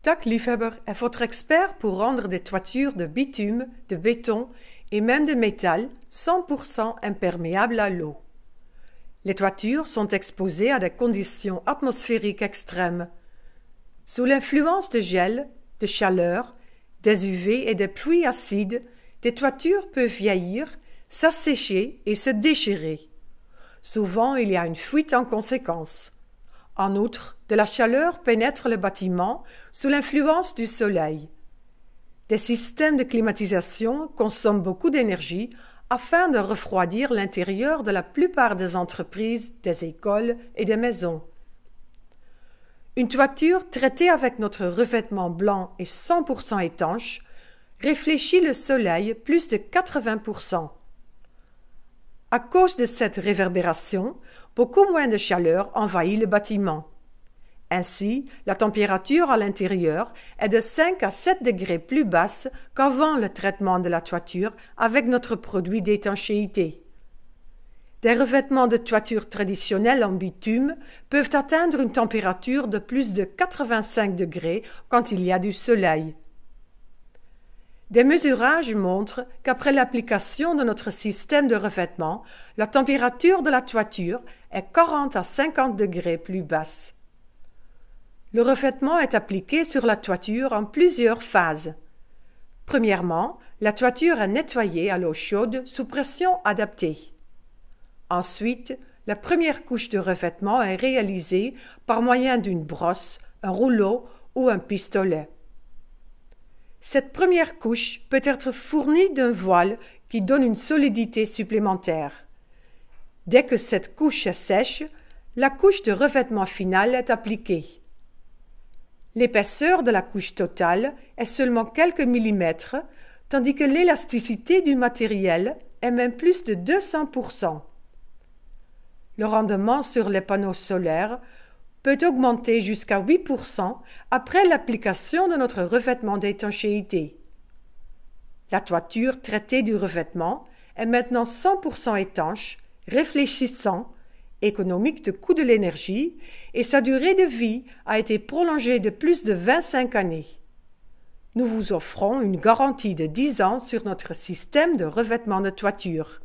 Dakliefhebber est votre expert pour rendre des toitures de bitume, de béton et même de métal 100% imperméables à l'eau. Les toitures sont exposées à des conditions atmosphériques extrêmes. Sous l'influence de gel, de chaleur, des UV et des pluies acides, des toitures peuvent vieillir, s'assécher et se déchirer. Souvent, il y a une fuite en conséquence. En outre, de la chaleur pénètre le bâtiment sous l'influence du soleil. Des systèmes de climatisation consomment beaucoup d'énergie afin de refroidir l'intérieur de la plupart des entreprises, des écoles et des maisons. Une toiture traitée avec notre revêtement blanc et 100% étanche réfléchit le soleil plus de 80%. À cause de cette réverbération, beaucoup moins de chaleur envahit le bâtiment. Ainsi, la température à l'intérieur est de 5 à 7 degrés plus basse qu'avant le traitement de la toiture avec notre produit d'étanchéité. Des revêtements de toiture traditionnels en bitume peuvent atteindre une température de plus de 85 degrés quand il y a du soleil. Des mesurages montrent qu'après l'application de notre système de revêtement, la température de la toiture est 40 à 50 degrés plus basse. Le revêtement est appliqué sur la toiture en plusieurs phases. Premièrement, la toiture est nettoyée à l'eau chaude sous pression adaptée. Ensuite, la première couche de revêtement est réalisée par moyen d'une brosse, un rouleau ou un pistolet. Cette première couche peut être fournie d'un voile qui donne une solidité supplémentaire. Dès que cette couche est sèche, la couche de revêtement finale est appliquée. L'épaisseur de la couche totale est seulement quelques millimètres, tandis que l'élasticité du matériel est même plus de 200%. Le rendement sur les panneaux solaires peut augmenter jusqu'à 8% après l'application de notre revêtement d'étanchéité. La toiture traitée du revêtement est maintenant 100% étanche, réfléchissant, économique de coût de l'énergie et sa durée de vie a été prolongée de plus de 25 années. Nous vous offrons une garantie de 10 ans sur notre système de revêtement de toiture.